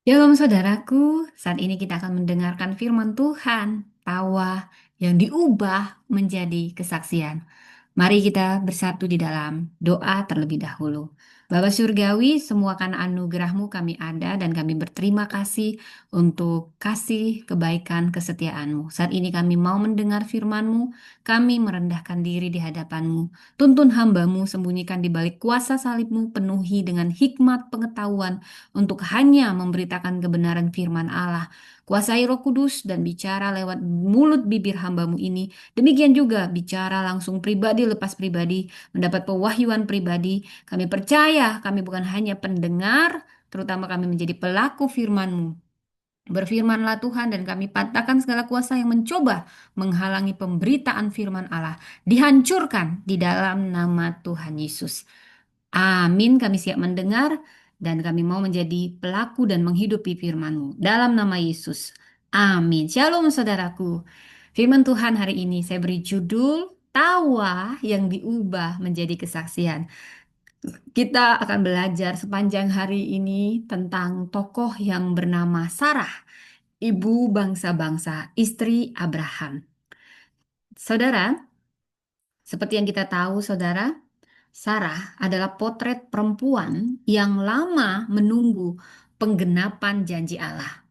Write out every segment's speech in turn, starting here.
Shalom saudaraku, saat ini kita akan mendengarkan firman Tuhan, tawa yang diubah menjadi kesaksian. Mari kita bersatu di dalam doa terlebih dahulu. Bapa Surgawi, semua karena anugerah-Mu kami ada dan kami berterima kasih untuk kasih kebaikan kesetiaan-Mu. Saat ini kami mau mendengar firman-Mu, kami merendahkan diri di hadapan-Mu. Tuntun hamba-Mu, sembunyikan di balik kuasa salib-Mu, penuhi dengan hikmat pengetahuan untuk hanya memberitakan kebenaran firman Allah. Kuasai Roh Kudus dan bicara lewat mulut bibir hambamu ini. Demikian juga bicara langsung pribadi lepas pribadi, mendapat pewahyuan pribadi. Kami percaya kami bukan hanya pendengar, terutama kami menjadi pelaku firman-Mu. Berfirmanlah Tuhan dan kami patahkan segala kuasa yang mencoba menghalangi pemberitaan firman Allah. Dihancurkan di dalam nama Tuhan Yesus. Amin, kami siap mendengar dan kami mau menjadi pelaku dan menghidupi firman-Mu. Dalam nama Yesus. Amin. Shalom saudaraku. Firman Tuhan hari ini saya beri judul Tawa yang diubah menjadi kesaksian. Kita akan belajar sepanjang hari ini tentang tokoh yang bernama Sarah, ibu bangsa-bangsa, istri Abraham. Saudara, seperti yang kita tahu, saudara, Sarah adalah potret perempuan yang lama menunggu penggenapan janji Allah.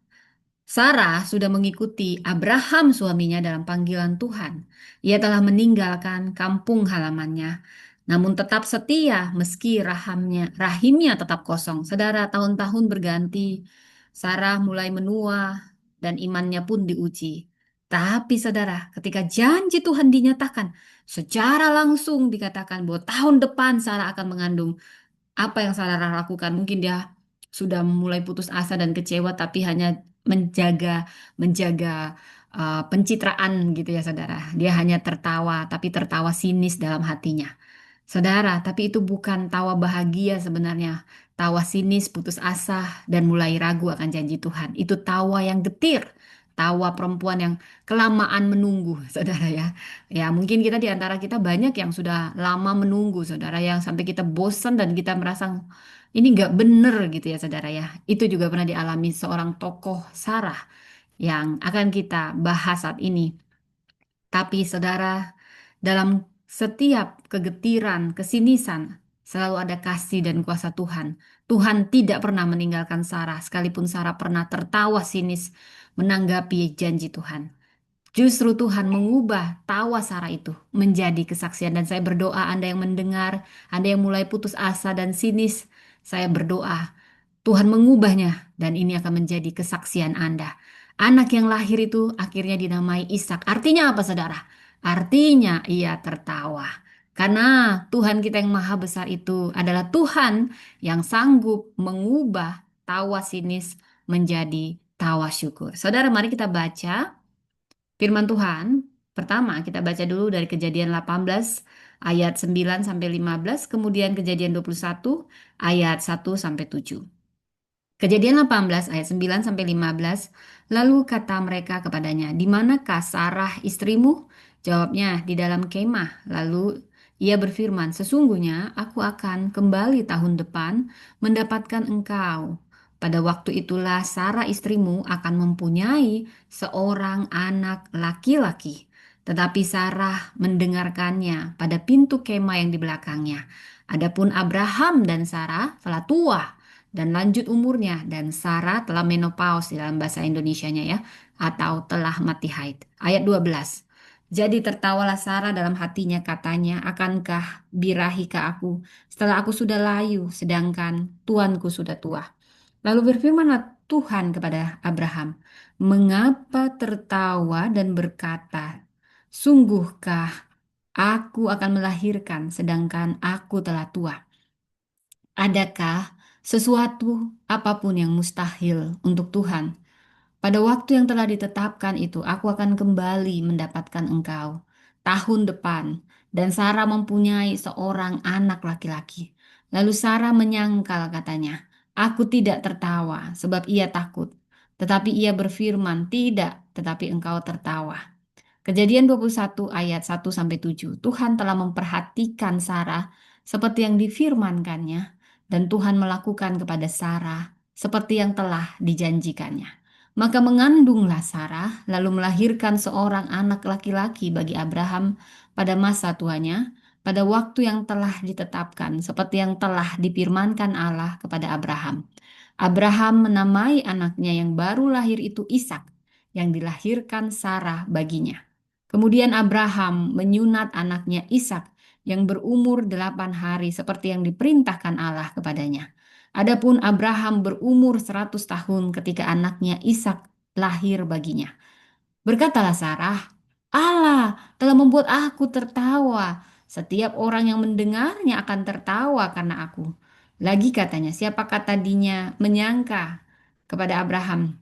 Sarah sudah mengikuti Abraham suaminya dalam panggilan Tuhan. Ia telah meninggalkan kampung halamannya, namun tetap setia meski rahimnya tetap kosong. Saudara, tahun-tahun berganti, Sarah mulai menua dan imannya pun diuji. Tapi saudara, ketika janji Tuhan dinyatakan, secara langsung dikatakan bahwa tahun depan Sarah akan mengandung. Apa yang Sarah lakukan? Mungkin dia sudah mulai putus asa dan kecewa, tapi hanya menjaga menjaga pencitraan gitu ya, saudara. Dia hanya tertawa, tapi tertawa sinis dalam hatinya. Saudara, tapi itu bukan tawa bahagia sebenarnya. Tawa sinis, putus asa, dan mulai ragu akan janji Tuhan. Itu tawa yang getir. Tawa perempuan yang kelamaan menunggu, saudara ya. Ya, mungkin kita di antara kita banyak yang sudah lama menunggu, saudara, yang sampai kita bosan dan kita merasa ini nggak bener gitu ya, saudara ya. Itu juga pernah dialami seorang tokoh Sarah yang akan kita bahas saat ini. Tapi saudara, dalam setiap kegetiran, kesinisan, selalu ada kasih dan kuasa Tuhan. Tuhan tidak pernah meninggalkan Sarah, sekalipun Sarah pernah tertawa sinis menanggapi janji Tuhan. Justru Tuhan mengubah tawa Sarah itu menjadi kesaksian. Dan saya berdoa Anda yang mendengar, Anda yang mulai putus asa dan sinis, saya berdoa Tuhan mengubahnya dan ini akan menjadi kesaksian Anda. Anak yang lahir itu akhirnya dinamai Ishak. Artinya apa, saudara? Artinya ia tertawa. Karena Tuhan kita yang maha besar itu adalah Tuhan yang sanggup mengubah tawa sinis menjadi tawa syukur. Saudara, mari kita baca firman Tuhan. Pertama, kita baca dulu dari Kejadian 18 ayat 9 sampai 15, kemudian Kejadian 21 ayat 1 sampai 7. Kejadian 18 ayat 9 sampai 15. Lalu kata mereka kepadanya, "Di manakah Sarah istrimu?" Jawabnya, "Di dalam kemah." Lalu ia berfirman, "Sesungguhnya aku akan kembali tahun depan mendapatkan engkau. Pada waktu itulah Sarah istrimu akan mempunyai seorang anak laki-laki." Tetapi Sarah mendengarkannya pada pintu kemah yang di belakangnya. Adapun Abraham dan Sarah telah tua dan lanjut umurnya dan Sarah telah menopause di dalam bahasa Indonesianya ya, atau telah mati haid. Ayat 12. Jadi tertawalah Sarah dalam hatinya, katanya, "Akankah birahi ke aku setelah aku sudah layu sedangkan tuanku sudah tua?" Lalu berfirmanlah Tuhan kepada Abraham, "Mengapa tertawa dan berkata, sungguhkah aku akan melahirkan sedangkan aku telah tua? Adakah sesuatu apapun yang mustahil untuk Tuhan? Pada waktu yang telah ditetapkan itu, aku akan kembali mendapatkan engkau tahun depan. Dan Sarah mempunyai seorang anak laki-laki. Lalu Sarah menyangkal katanya, "Aku tidak tertawa sebab ia takut." Tetapi ia berfirman, "Tidak, tetapi engkau tertawa." Kejadian 21 ayat 1 sampai 7. Tuhan telah memperhatikan Sarah seperti yang difirmankannya dan Tuhan melakukan kepada Sarah seperti yang telah dijanjikannya. Maka mengandunglah Sarah, lalu melahirkan seorang anak laki-laki bagi Abraham pada masa tuanya, pada waktu yang telah ditetapkan, seperti yang telah difirmankan Allah kepada Abraham. Abraham menamai anaknya yang baru lahir itu Ishak, yang dilahirkan Sarah baginya. Kemudian Abraham menyunat anaknya Ishak yang berumur 8 hari seperti yang diperintahkan Allah kepadanya. Adapun Abraham berumur 100 tahun ketika anaknya Ishak lahir baginya. Berkatalah Sarah, Allah telah membuat aku tertawa. Setiap orang yang mendengarnya akan tertawa karena aku. Lagi katanya, siapakah tadinya menyangka kepada Abraham,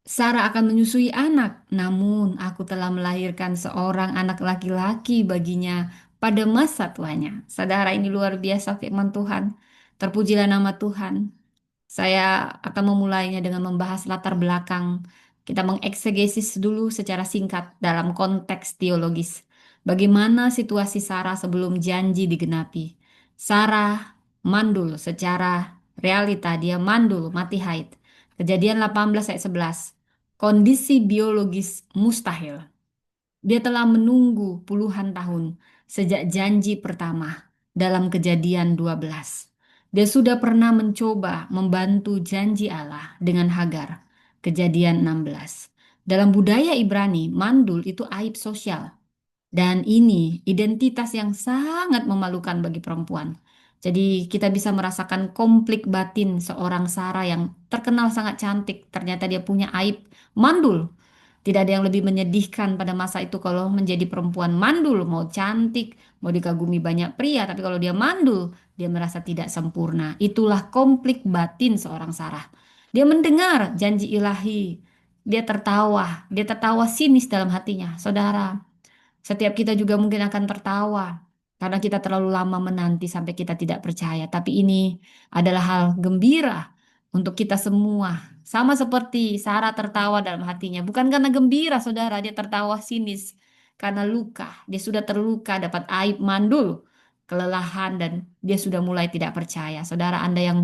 Sarah akan menyusui anak, namun aku telah melahirkan seorang anak laki-laki baginya pada masa tuanya. Saudara, ini luar biasa firman Tuhan. Terpujilah nama Tuhan. Saya akan memulainya dengan membahas latar belakang. Kita mengeksegesis dulu secara singkat dalam konteks teologis. Bagaimana situasi Sarah sebelum janji digenapi. Sarah mandul secara realita, dia mandul, mati haid. Kejadian 18 ayat 11. Kondisi biologis mustahil. Dia telah menunggu puluhan tahun sejak janji pertama dalam Kejadian 12. Dia sudah pernah mencoba membantu janji Allah dengan Hagar. Kejadian 16. Dalam budaya Ibrani, mandul itu aib sosial. Dan ini identitas yang sangat memalukan bagi perempuan. Jadi kita bisa merasakan konflik batin seorang Sarah yang terkenal sangat cantik. Ternyata dia punya aib mandul. Tidak ada yang lebih menyedihkan pada masa itu kalau menjadi perempuan mandul, mau cantik, mau dikagumi banyak pria, tapi kalau dia mandul, dia merasa tidak sempurna. Itulah konflik batin seorang Sarah. Dia mendengar janji ilahi, dia tertawa sinis dalam hatinya. Saudara, setiap kita juga mungkin akan tertawa karena kita terlalu lama menanti sampai kita tidak percaya. Tapi ini adalah hal gembira untuk kita semua. Sama seperti Sarah tertawa dalam hatinya. Bukan karena gembira, saudara. Dia tertawa sinis. Karena luka. Dia sudah terluka, dapat aib mandul, kelelahan, dan dia sudah mulai tidak percaya. Saudara Anda yang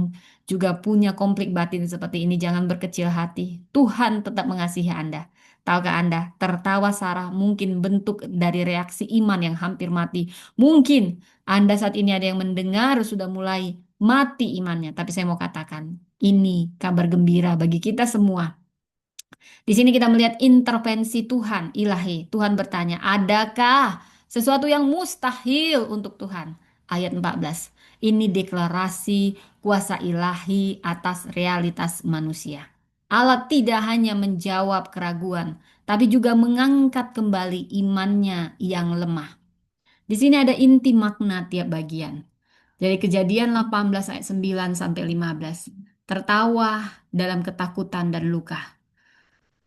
juga punya konflik batin seperti ini, jangan berkecil hati. Tuhan tetap mengasihi Anda. Tahukah Anda, tertawa Sarah mungkin bentuk dari reaksi iman yang hampir mati. Mungkin Anda saat ini ada yang mendengar sudah mulai mati imannya. Tapi saya mau katakan, ini kabar gembira bagi kita semua. Di sini kita melihat intervensi Tuhan, ilahi. Tuhan bertanya, adakah sesuatu yang mustahil untuk Tuhan? Ayat 14. Ini deklarasi kuasa ilahi atas realitas manusia. Allah tidak hanya menjawab keraguan, tapi juga mengangkat kembali imannya yang lemah. Di sini ada inti makna tiap bagian. Dari Kejadian 18 ayat 9 sampai 15. Tertawa dalam ketakutan dan luka.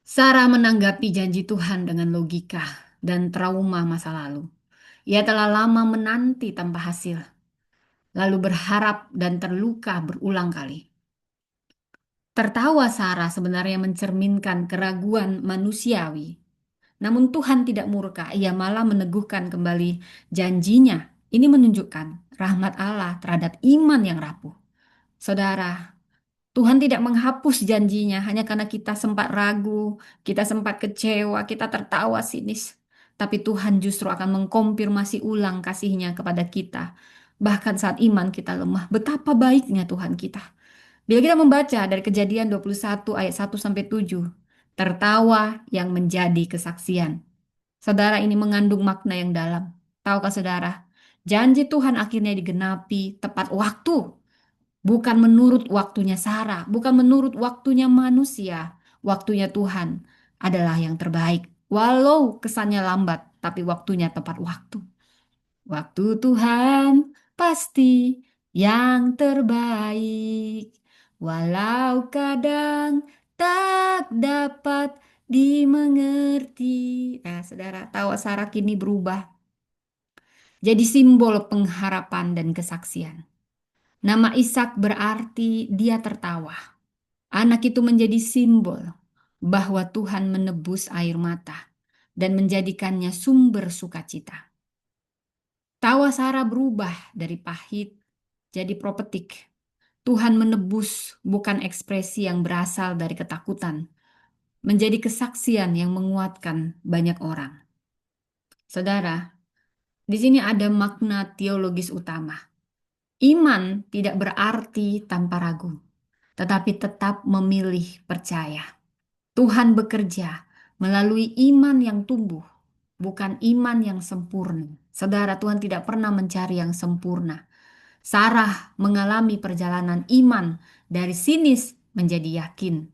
Sarah menanggapi janji Tuhan dengan logika dan trauma masa lalu. Ia telah lama menanti tanpa hasil, lalu berharap dan terluka berulang kali. Tertawa Sarah sebenarnya mencerminkan keraguan manusiawi. Namun Tuhan tidak murka, ia malah meneguhkan kembali janjinya. Ini menunjukkan rahmat Allah terhadap iman yang rapuh. Saudara, Tuhan tidak menghapus janjinya hanya karena kita sempat ragu, kita sempat kecewa, kita tertawa sinis. Tapi Tuhan justru akan mengkonfirmasi ulang kasihnya kepada kita. Bahkan saat iman kita lemah, betapa baiknya Tuhan kita. Bila kita membaca dari Kejadian 21 ayat 1 sampai 7, tertawa yang menjadi kesaksian. Saudara, ini mengandung makna yang dalam. Tahukah saudara, janji Tuhan akhirnya digenapi tepat waktu. Bukan menurut waktunya Sarah, bukan menurut waktunya manusia. Waktunya Tuhan adalah yang terbaik. Walau kesannya lambat, tapi waktunya tepat waktu. Waktu Tuhan pasti yang terbaik. Walau kadang tak dapat dimengerti. Nah, saudara, tawa Sarah kini berubah jadi simbol pengharapan dan kesaksian. Nama Ishak berarti dia tertawa. Anak itu menjadi simbol bahwa Tuhan menebus air mata dan menjadikannya sumber sukacita. Tawa Sarah berubah dari pahit jadi propetik. Tuhan menebus bukan ekspresi yang berasal dari ketakutan, menjadi kesaksian yang menguatkan banyak orang. Saudara, di sini ada makna teologis utama. Iman tidak berarti tanpa ragu, tetapi tetap memilih percaya. Tuhan bekerja melalui iman yang tumbuh, bukan iman yang sempurna. Saudara, Tuhan tidak pernah mencari yang sempurna. Sarah mengalami perjalanan iman dari sinis menjadi yakin.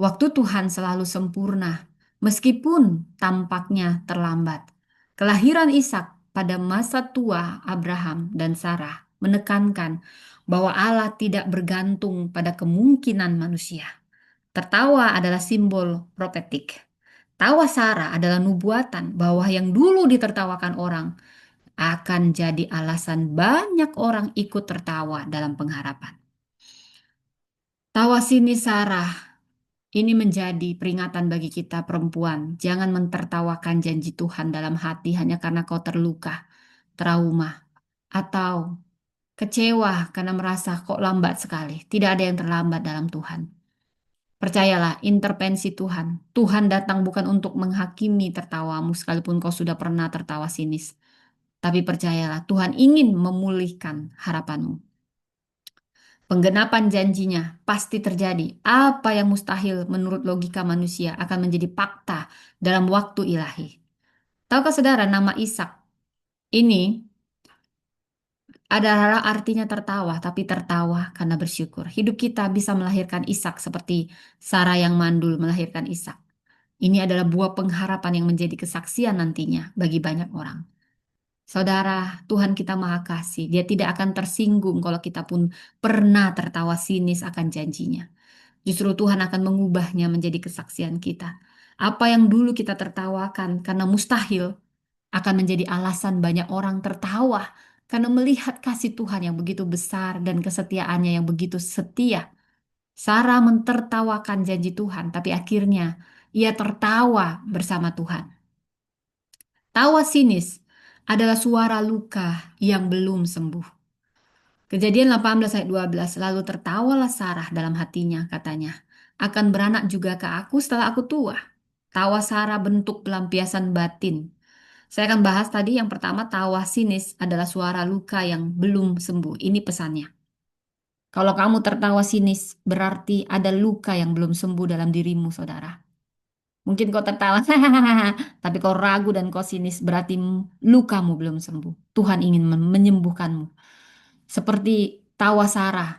Waktu Tuhan selalu sempurna, meskipun tampaknya terlambat. Kelahiran Ishak pada masa tua Abraham dan Sarah menekankan bahwa Allah tidak bergantung pada kemungkinan manusia. Tertawa adalah simbol profetik. Tawa Sarah adalah nubuatan bahwa yang dulu ditertawakan orang akan jadi alasan banyak orang ikut tertawa dalam pengharapan. Tawa sini Sarah ini menjadi peringatan bagi kita perempuan. Jangan mentertawakan janji Tuhan dalam hati hanya karena kau terluka, trauma, atau kecewa karena merasa kok lambat sekali. Tidak ada yang terlambat dalam Tuhan. Percayalah, intervensi Tuhan. Tuhan datang bukan untuk menghakimi tertawamu sekalipun kau sudah pernah tertawa sinis. Tapi percayalah, Tuhan ingin memulihkan harapanmu. Penggenapan janjinya pasti terjadi. Apa yang mustahil menurut logika manusia akan menjadi fakta dalam waktu ilahi. Tahukah saudara nama Ishak ini adalah artinya tertawa, tapi tertawa karena bersyukur. Hidup kita bisa melahirkan Ishak seperti Sarah yang mandul melahirkan Ishak. Ini adalah buah pengharapan yang menjadi kesaksian nantinya bagi banyak orang. Saudara, Tuhan kita Maha Kasih. Dia tidak akan tersinggung kalau kita pun pernah tertawa sinis akan janjinya. Justru Tuhan akan mengubahnya menjadi kesaksian kita. Apa yang dulu kita tertawakan karena mustahil akan menjadi alasan banyak orang tertawa karena melihat kasih Tuhan yang begitu besar dan kesetiaannya yang begitu setia. Sarah mentertawakan janji Tuhan, tapi akhirnya ia tertawa bersama Tuhan. Tawa sinis adalah suara luka yang belum sembuh. Kejadian 18 ayat 12, lalu tertawalah Sarah dalam hatinya, katanya, akan beranak juga ke aku setelah aku tua. Tawa Sarah bentuk pelampiasan batin. Saya akan bahas tadi yang pertama, tawa sinis adalah suara luka yang belum sembuh. Ini pesannya. Kalau kamu tertawa sinis, berarti ada luka yang belum sembuh dalam dirimu, saudara. Mungkin kau tertawa, tapi kau ragu dan kau sinis, berarti lukamu belum sembuh. Tuhan ingin menyembuhkanmu. Seperti tawa Sarah,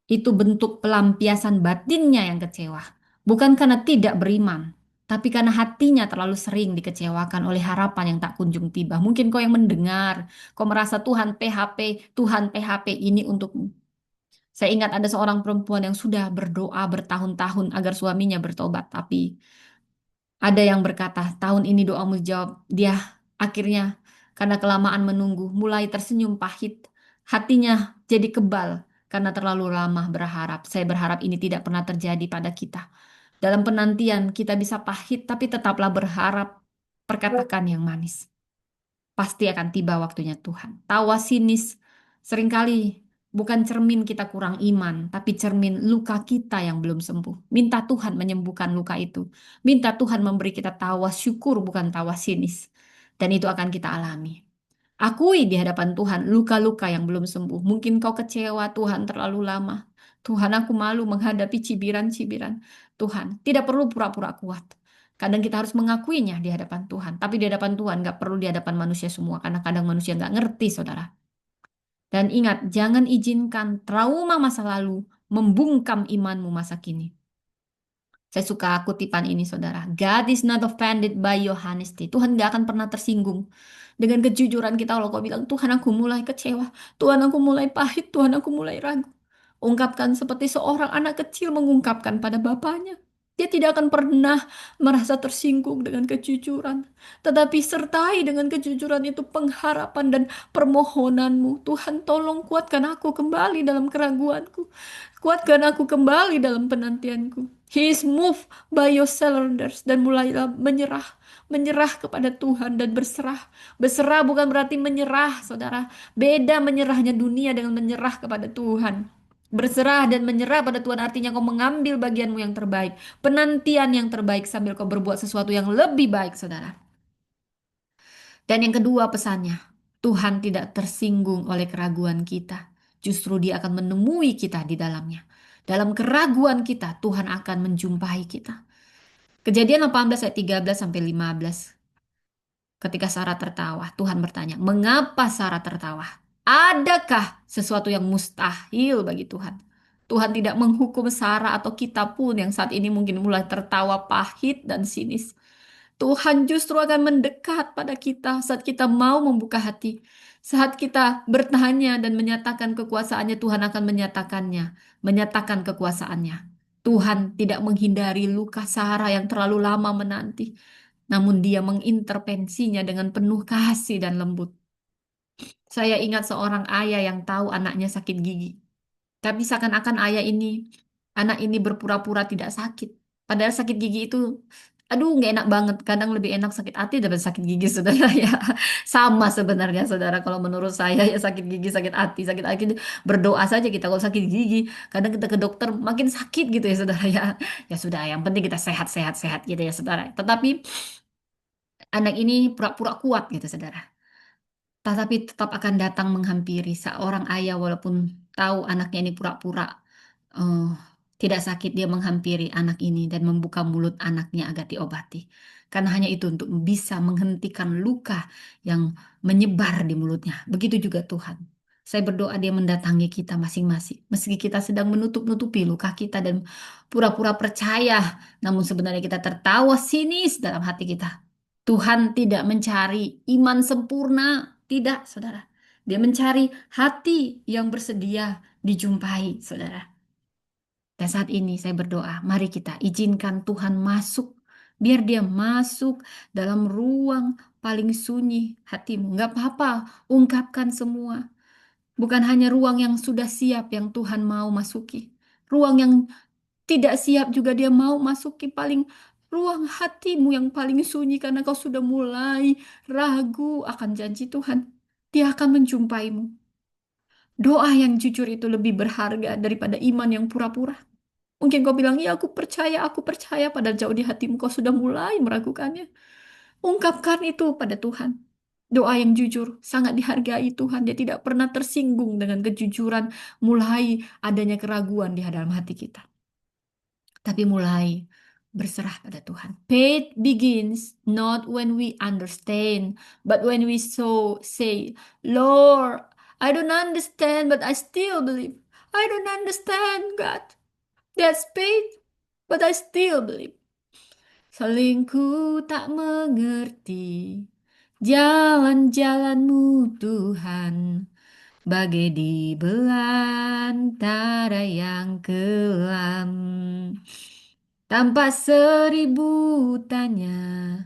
itu bentuk pelampiasan batinnya yang kecewa. Bukan karena tidak beriman, tapi karena hatinya terlalu sering dikecewakan oleh harapan yang tak kunjung tiba. Mungkin kau yang mendengar, kau merasa Tuhan PHP ini untukmu. Saya ingat ada seorang perempuan yang sudah berdoa bertahun-tahun agar suaminya bertobat, tapi ada yang berkata, tahun ini doamu dijawab. Dia akhirnya karena kelamaan menunggu, mulai tersenyum pahit. Hatinya jadi kebal karena terlalu lama berharap. Saya berharap ini tidak pernah terjadi pada kita. Dalam penantian kita bisa pahit, tapi tetaplah berharap perkataan yang manis. Pasti akan tiba waktunya Tuhan. Tawa sinis seringkali bukan cermin kita kurang iman, tapi cermin luka kita yang belum sembuh. Minta Tuhan menyembuhkan luka itu. Minta Tuhan memberi kita tawa syukur, bukan tawa sinis. Dan itu akan kita alami. Akui di hadapan Tuhan luka-luka yang belum sembuh. Mungkin kau kecewa Tuhan terlalu lama. Tuhan, aku malu menghadapi cibiran-cibiran. Tuhan, tidak perlu pura-pura kuat. Kadang kita harus mengakuinya di hadapan Tuhan. Tapi di hadapan Tuhan nggak perlu di hadapan manusia semua. Karena kadang manusia nggak ngerti, saudara. Dan ingat, jangan izinkan trauma masa lalu membungkam imanmu masa kini. Saya suka kutipan ini, saudara. God is not offended by your honesty. Tuhan gak akan pernah tersinggung dengan kejujuran kita. Kalau kau bilang, Tuhan aku mulai kecewa. Tuhan aku mulai pahit. Tuhan aku mulai ragu. Ungkapkan seperti seorang anak kecil mengungkapkan pada bapaknya. Dia tidak akan pernah merasa tersinggung dengan kejujuran. Tetapi sertai dengan kejujuran itu pengharapan dan permohonanmu. Tuhan tolong kuatkan aku kembali dalam keraguanku. Kuatkan aku kembali dalam penantianku. He is moved by your surrenders dan mulailah menyerah. Menyerah kepada Tuhan dan berserah. Berserah bukan berarti menyerah, saudara. Beda menyerahnya dunia dengan menyerah kepada Tuhan. Berserah dan menyerah pada Tuhan artinya kau mengambil bagianmu yang terbaik, penantian yang terbaik sambil kau berbuat sesuatu yang lebih baik, saudara. Dan yang kedua pesannya, Tuhan tidak tersinggung oleh keraguan kita. Justru Dia akan menemui kita di dalamnya. Dalam keraguan kita, Tuhan akan menjumpai kita. Kejadian 18 ayat 13 sampai 15. Ketika Sarah tertawa, Tuhan bertanya, "Mengapa Sarah tertawa? Adakah sesuatu yang mustahil bagi Tuhan?" Tuhan tidak menghukum Sarah atau kita pun yang saat ini mungkin mulai tertawa pahit dan sinis. Tuhan justru akan mendekat pada kita saat kita mau membuka hati. Saat kita bertanya dan menyatakan kekuasaannya, Tuhan akan menyatakan kekuasaannya. Tuhan tidak menghindari luka Sarah yang terlalu lama menanti, namun Dia mengintervensinya dengan penuh kasih dan lembut. Saya ingat seorang ayah yang tahu anaknya sakit gigi. Tapi seakan-akan anak ini berpura-pura tidak sakit. Padahal sakit gigi itu, aduh nggak enak banget. Kadang lebih enak sakit hati daripada sakit gigi, saudara ya. Sama sebenarnya, saudara. Kalau menurut saya ya sakit gigi, sakit hati berdoa saja kita. Kalau sakit gigi, kadang kita ke dokter makin sakit gitu ya, saudara ya. Ya sudah, yang penting kita sehat gitu ya, saudara. Tetapi anak ini pura-pura kuat gitu, saudara. Tetapi tetap akan datang menghampiri seorang ayah walaupun tahu anaknya ini pura-pura eh, tidak sakit, dia menghampiri anak ini dan membuka mulut anaknya agar diobati. Karena hanya itu untuk bisa menghentikan luka yang menyebar di mulutnya. Begitu juga Tuhan. Saya berdoa dia mendatangi kita masing-masing. Meski kita sedang menutup-nutupi luka kita dan pura-pura percaya, namun sebenarnya kita tertawa sinis dalam hati kita. Tuhan tidak mencari iman sempurna. Tidak, saudara. Dia mencari hati yang bersedia dijumpai, saudara. Dan saat ini saya berdoa, mari kita izinkan Tuhan masuk. Biar dia masuk dalam ruang paling sunyi hatimu. Nggak apa-apa, ungkapkan semua. Bukan hanya ruang yang sudah siap yang Tuhan mau masuki. Ruang yang tidak siap juga dia mau masuki, paling ruang hatimu yang paling sunyi karena kau sudah mulai ragu akan janji Tuhan. Dia akan menjumpaimu. Doa yang jujur itu lebih berharga daripada iman yang pura-pura. Mungkin kau bilang, ya aku percaya, padahal jauh di hatimu kau sudah mulai meragukannya. Ungkapkan itu pada Tuhan. Doa yang jujur sangat dihargai Tuhan. Dia tidak pernah tersinggung dengan kejujuran mulai adanya keraguan di dalam hati kita. Tapi mulai berserah pada Tuhan. Faith begins not when we understand, but when we say, Lord, I don't understand, but I still believe. I don't understand, God. That's faith, but I still believe. Selingkuh tak mengerti jalan-jalanmu Tuhan, bagai di belantara yang kelam. Tanpa seribu tanya,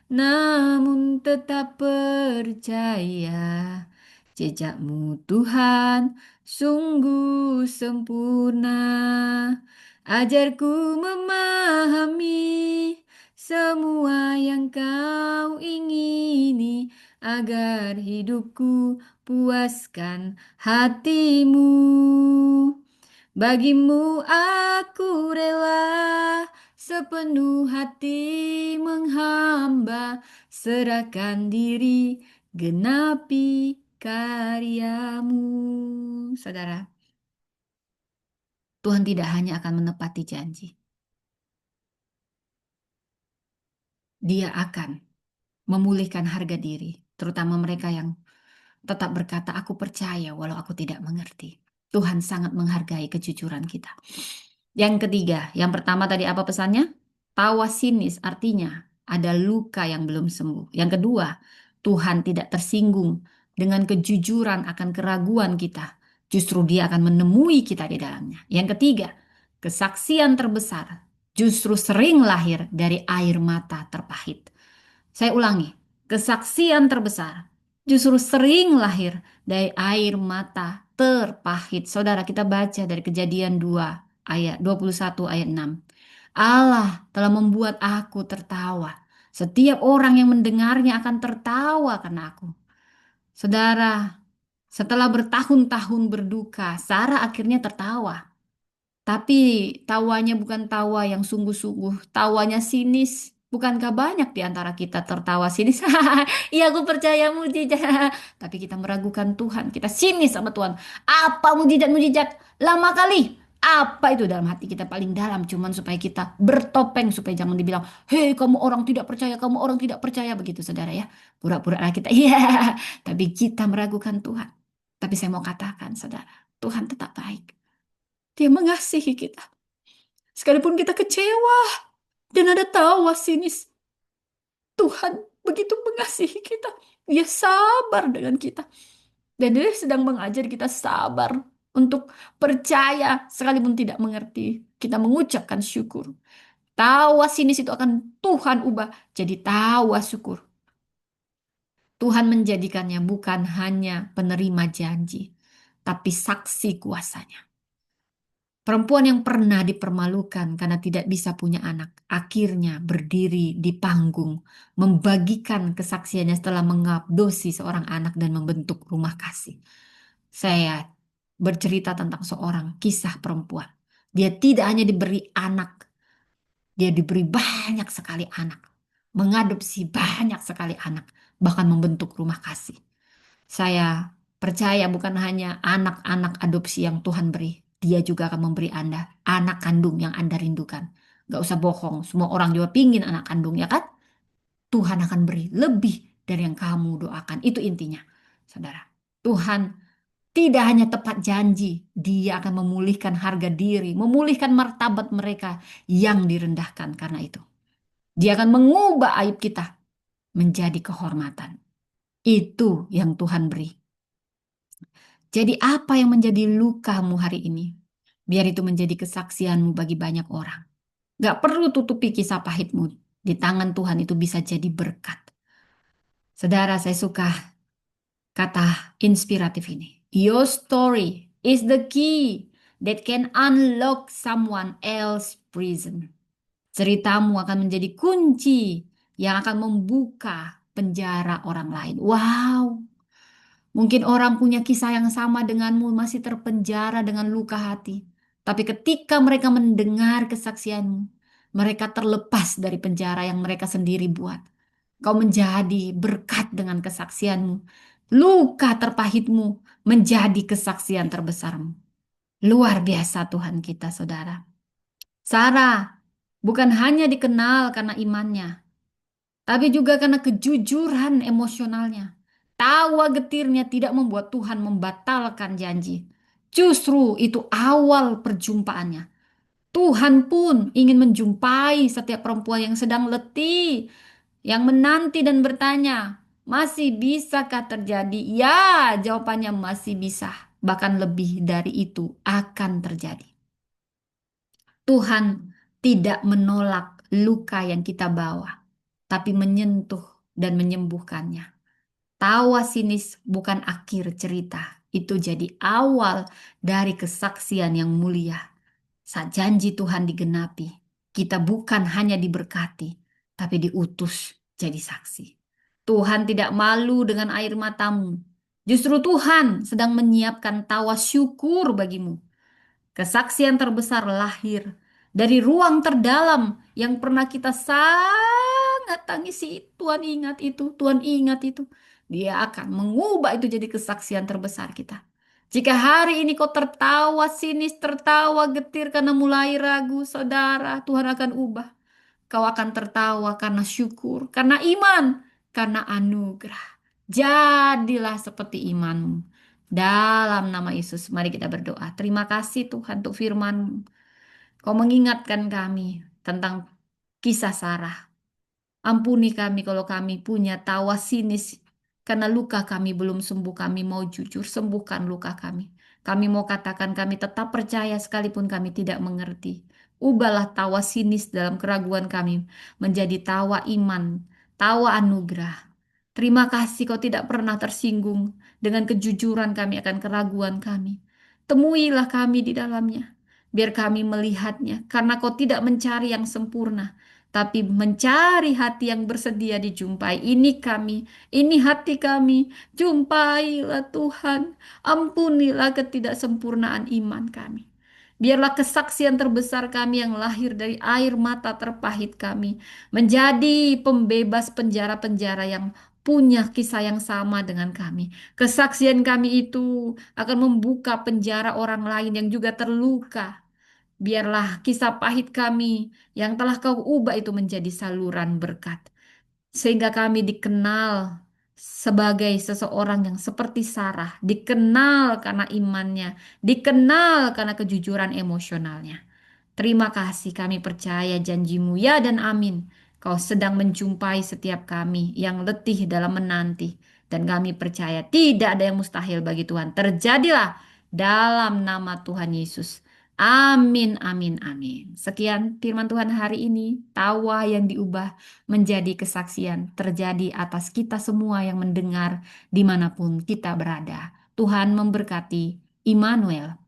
namun tetap percaya. Jejakmu Tuhan sungguh sempurna. Ajarku memahami semua yang kau ingini agar hidupku puaskan hatimu. Bagimu aku rela sepenuh hati menghamba, serahkan diri, genapi karyamu. Saudara, Tuhan tidak hanya akan menepati janji, Dia akan memulihkan harga diri, terutama mereka yang tetap berkata, "Aku percaya walau aku tidak mengerti." Tuhan sangat menghargai kejujuran kita. Yang ketiga, yang pertama tadi apa pesannya? Tawa sinis artinya ada luka yang belum sembuh. Yang kedua, Tuhan tidak tersinggung dengan kejujuran akan keraguan kita. Justru Dia akan menemui kita di dalamnya. Yang ketiga, kesaksian terbesar justru sering lahir dari air mata terpahit. Saya ulangi, kesaksian terbesar justru sering lahir dari air mata terpahit. Saudara, kita baca dari Kejadian 2 ayat 21 ayat 6. Allah telah membuat aku tertawa. Setiap orang yang mendengarnya akan tertawa karena aku. Saudara, Setelah bertahun-tahun berduka, Sarah akhirnya tertawa. Tapi tawanya bukan tawa yang sungguh-sungguh, tawanya sinis. Bukankah banyak di antara kita tertawa sinis? Iya, aku percaya mujizat. Tapi kita meragukan Tuhan, kita sinis sama Tuhan. Apa mujizat-mujizat? Lama kali. Apa itu dalam hati kita paling dalam? Cuman supaya kita bertopeng, supaya jangan dibilang, hei kamu orang tidak percaya, kamu orang tidak percaya. Begitu saudara ya. Pura-pura lah kita, iya. Tapi kita meragukan Tuhan. Tapi saya mau katakan saudara, Tuhan tetap baik. Dia mengasihi kita. Sekalipun kita kecewa dan ada tawa sinis, Tuhan begitu mengasihi kita. Dia sabar dengan kita. Dan dia sedang mengajar kita sabar untuk percaya sekalipun tidak mengerti. Kita mengucapkan syukur. Tawa sinis itu akan Tuhan ubah jadi tawa syukur. Tuhan menjadikannya bukan hanya penerima janji, tapi saksi kuasanya. Perempuan yang pernah dipermalukan karena tidak bisa punya anak, akhirnya berdiri di panggung, membagikan kesaksiannya setelah mengabdosi seorang anak dan membentuk rumah kasih. Saya bercerita tentang seorang kisah perempuan. Dia tidak hanya diberi anak, dia diberi banyak sekali anak, mengadopsi banyak sekali anak, bahkan membentuk rumah kasih. Saya percaya bukan hanya anak-anak adopsi yang Tuhan beri. Dia juga akan memberi Anda anak kandung yang Anda rindukan. Gak usah bohong. Semua orang juga pingin anak kandung ya kan? Tuhan akan beri lebih dari yang kamu doakan. Itu intinya. Saudara. Tuhan tidak hanya tepat janji. Dia akan memulihkan harga diri. Memulihkan martabat mereka yang direndahkan karena itu. Dia akan mengubah aib kita menjadi kehormatan. Itu yang Tuhan beri. Jadi apa yang menjadi lukamu hari ini? Biar itu menjadi kesaksianmu bagi banyak orang. Gak perlu tutupi kisah pahitmu. Di tangan Tuhan itu bisa jadi berkat. Saudara, saya suka kata inspiratif ini. Your story is the key that can unlock someone else prison. Ceritamu akan menjadi kunci yang akan membuka penjara orang lain. Wow. Mungkin orang punya kisah yang sama denganmu masih terpenjara dengan luka hati. Tapi ketika mereka mendengar kesaksianmu, mereka terlepas dari penjara yang mereka sendiri buat. Kau menjadi berkat dengan kesaksianmu. Luka terpahitmu menjadi kesaksian terbesarmu. Luar biasa Tuhan kita, saudara. Sarah bukan hanya dikenal karena imannya, tapi juga karena kejujuran emosionalnya. Tawa getirnya tidak membuat Tuhan membatalkan janji. Justru itu awal perjumpaannya. Tuhan pun ingin menjumpai setiap perempuan yang sedang letih, yang menanti dan bertanya, masih bisakah terjadi? Ya, jawabannya masih bisa. Bahkan lebih dari itu akan terjadi. Tuhan tidak menolak luka yang kita bawa, tapi menyentuh dan menyembuhkannya. Tawa sinis bukan akhir cerita, itu jadi awal dari kesaksian yang mulia. Saat janji Tuhan digenapi, kita bukan hanya diberkati, tapi diutus jadi saksi. Tuhan tidak malu dengan air matamu. Justru Tuhan sedang menyiapkan tawa syukur bagimu. Kesaksian terbesar lahir dari ruang terdalam yang pernah kita sangat tangisi. Tuhan ingat itu, Tuhan ingat itu. Dia akan mengubah itu jadi kesaksian terbesar kita. Jika hari ini kau tertawa sinis, tertawa getir karena mulai ragu, saudara, Tuhan akan ubah. Kau akan tertawa karena syukur, karena iman, karena anugerah. Jadilah seperti imanmu. Dalam nama Yesus, mari kita berdoa. Terima kasih Tuhan untuk firman-Mu. Kau mengingatkan kami tentang kisah Sarah. Ampuni kami kalau kami punya tawa sinis. Karena luka kami belum sembuh, kami mau jujur, sembuhkan luka kami. Kami mau katakan kami tetap percaya sekalipun kami tidak mengerti. Ubahlah tawa sinis dalam keraguan kami menjadi tawa iman, tawa anugerah. Terima kasih kau tidak pernah tersinggung dengan kejujuran kami akan keraguan kami. Temuilah kami di dalamnya, biar kami melihatnya, karena kau tidak mencari yang sempurna, tapi mencari hati yang bersedia dijumpai. Ini kami, ini hati kami. Jumpailah Tuhan, ampunilah ketidaksempurnaan iman kami. Biarlah kesaksian terbesar kami yang lahir dari air mata terpahit kami menjadi pembebas penjara-penjara yang punya kisah yang sama dengan kami. Kesaksian kami itu akan membuka penjara orang lain yang juga terluka. Biarlah kisah pahit kami yang telah kau ubah itu menjadi saluran berkat. Sehingga kami dikenal sebagai seseorang yang seperti Sarah, dikenal karena imannya, dikenal karena kejujuran emosionalnya. Terima kasih, kami percaya janjimu ya dan amin. Kau sedang menjumpai setiap kami yang letih dalam menanti. Dan kami percaya tidak ada yang mustahil bagi Tuhan. Terjadilah dalam nama Tuhan Yesus. Amin, amin, amin. Sekian firman Tuhan hari ini. Tawa yang diubah menjadi kesaksian terjadi atas kita semua yang mendengar dimanapun kita berada. Tuhan memberkati. Immanuel.